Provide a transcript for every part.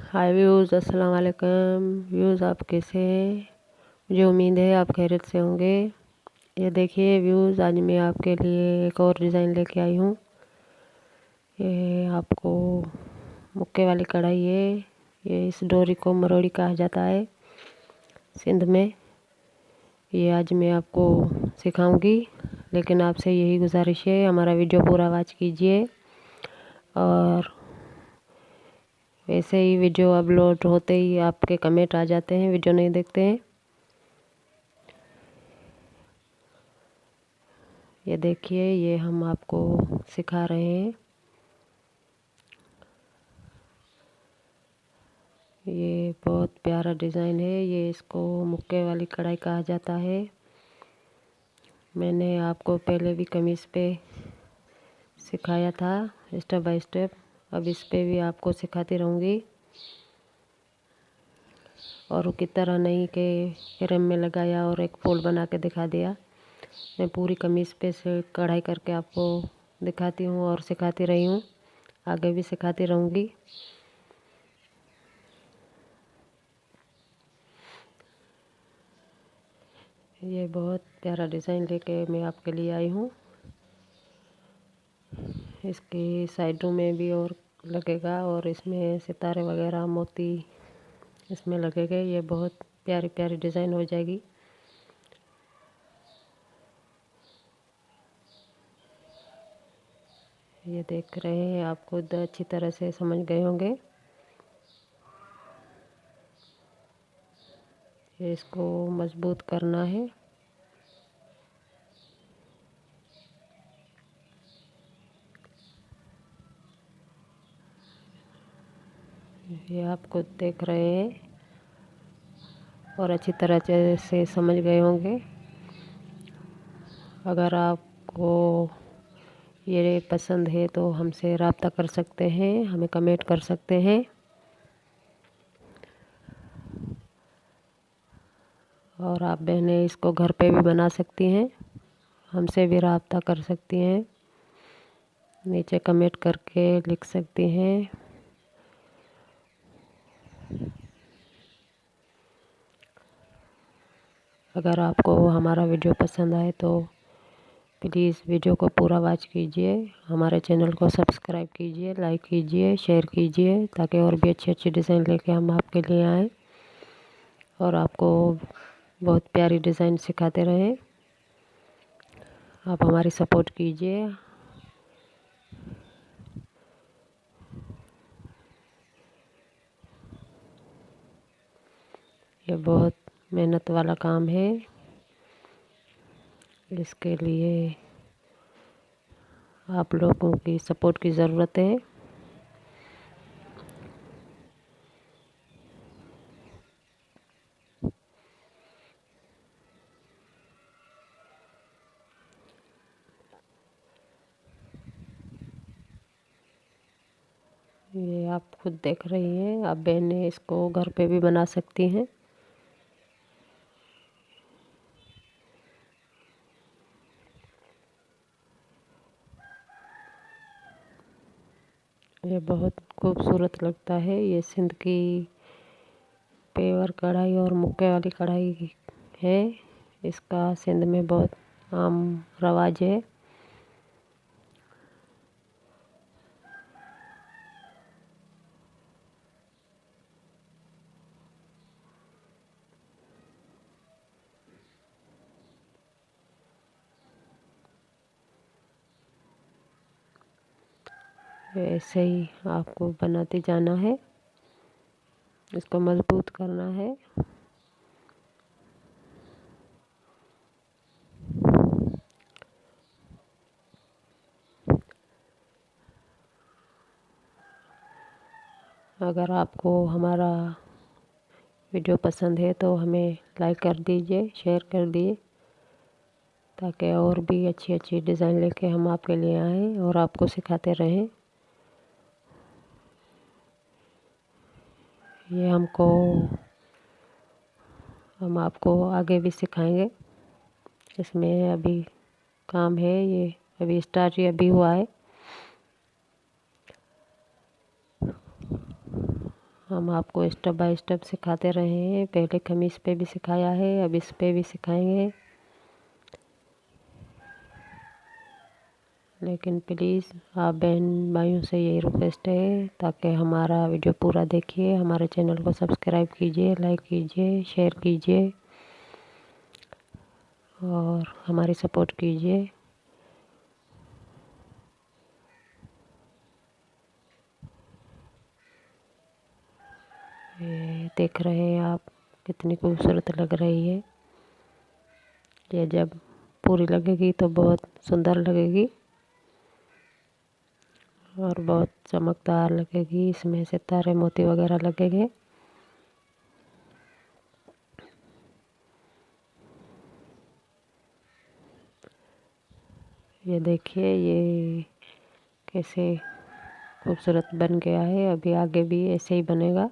हाय views, अस्सलाम वालेकुम views. आप कैसे हैं? मुझे उम्मीद है आप खैरियत से होंगे। ये देखिए व्यूज़, आज मैं आपके लिए एक और डिज़ाइन लेके आई हूँ। ये आपको मुक्के वाली कढ़ाई है। ये इस डोरी को मरोड़ी कहा जाता है सिंध में। ये आज मैं आपको सिखाऊंगी, लेकिन आपसे यही गुजारिश है, हमारा वीडियो पूरा वॉच कीजिए। और वैसे ही वीडियो अपलोड होते ही आपके कमेंट आ जाते हैं, वीडियो नहीं देखते हैं। ये देखिए, ये हम आपको सिखा रहे हैं। ये बहुत प्यारा डिज़ाइन है। ये इसको मुक्के वाली कढ़ाई कहा जाता है। मैंने आपको पहले भी कमीज़ पे सिखाया था स्टेप बाय स्टेप। अब इस पे भी आपको सिखाती रहूँगी। और की तरह नहीं कि फ्रेम में लगाया और एक फूल बना के दिखा दिया। मैं पूरी कमीज़ पे से कढ़ाई करके आपको दिखाती हूँ और सिखाती रही हूँ, आगे भी सिखाती रहूँगी। ये बहुत प्यारा डिज़ाइन लेके मैं आपके लिए आई हूँ। इसकी साइडों में भी और लगेगा, और इसमें सितारे वगैरह मोती इसमें लगेंगे। ये बहुत प्यारी प्यारी डिज़ाइन हो जाएगी। ये देख रहे हैं, आप खुद अच्छी तरह से समझ गए होंगे। ये इसको मजबूत करना है। ये आप खुद देख रहे हैं और अच्छी तरह से समझ गए होंगे। अगर आपको ये पसंद है तो हमसे रब्ता कर सकते हैं, हमें कमेंट कर सकते हैं। और आप बहनें इसको घर पे भी बना सकती हैं, हमसे भी रब्ता कर सकती हैं, नीचे कमेंट करके लिख सकती हैं। अगर आपको हमारा वीडियो पसंद आए तो प्लीज़ वीडियो को पूरा वॉच कीजिए, हमारे चैनल को सब्सक्राइब कीजिए, लाइक कीजिए, शेयर कीजिए, ताकि और भी अच्छी अच्छी डिज़ाइन लेके हम आपके लिए आएँ और आपको बहुत प्यारी डिज़ाइन सिखाते रहें। आप हमारी सपोर्ट कीजिए। ये बहुत मेहनत वाला काम है, इसके लिए आप लोगों की सपोर्ट की ज़रूरत है। ये आप खुद देख रही हैं, आप बहनें इसको घर पे भी बना सकती हैं। ये बहुत खूबसूरत लगता है। ये सिंध की पेवर कढ़ाई और मुक्के वाली कढ़ाई है। इसका सिंध में बहुत आम रवाज है। ऐसे ही आपको बनाते जाना है, इसको मजबूत करना है। अगर आपको हमारा वीडियो पसंद है तो हमें लाइक कर दीजिए, शेयर कर दिए, ताकि और भी अच्छी अच्छी डिज़ाइन लेके हम आपके लिए आएँ और आपको सिखाते रहें। ये हम आपको आगे भी सिखाएंगे। इसमें अभी काम है, ये अभी स्टार्ट ही अभी हुआ है। हम आपको स्टेप बाय स्टेप सिखाते रहे हैं। पहले कमीज पे भी सिखाया है, अब इस पे भी सिखाएंगे। लेकिन प्लीज़ आप बहन भाइयों से यही रिक्वेस्ट है, ताकि हमारा वीडियो पूरा देखिए, हमारे चैनल को सब्सक्राइब कीजिए, लाइक कीजिए, शेयर कीजिए और हमारी सपोर्ट कीजिए। ये देख रहे हैं आप, कितनी खूबसूरत लग रही है। ये जब पूरी लगेगी तो बहुत सुंदर लगेगी और बहुत चमकदार लगेगी। इसमें सितारे मोती वगैरह लगेंगे। ये देखिए ये कैसे खूबसूरत बन गया है। अभी आगे भी ऐसे ही बनेगा,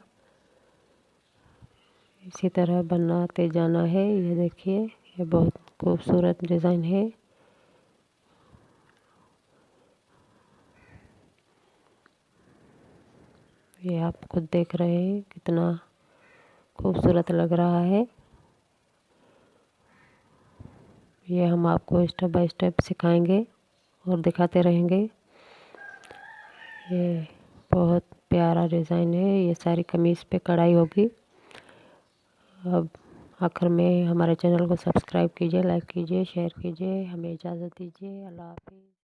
इसी तरह बनाते जाना है। ये देखिए ये बहुत खूबसूरत डिज़ाइन है। ये आप खुद देख रहे हैं कितना खूबसूरत लग रहा है। ये हम आपको स्टेप बाय स्टेप सिखाएंगे और दिखाते रहेंगे। ये बहुत प्यारा डिज़ाइन है। ये सारी कमीज़ पे कढ़ाई होगी। अब आखिर में हमारे चैनल को सब्सक्राइब कीजिए, लाइक कीजिए, शेयर कीजिए। हमें इजाज़त दीजिए। अल्लाह हाफ़िज़।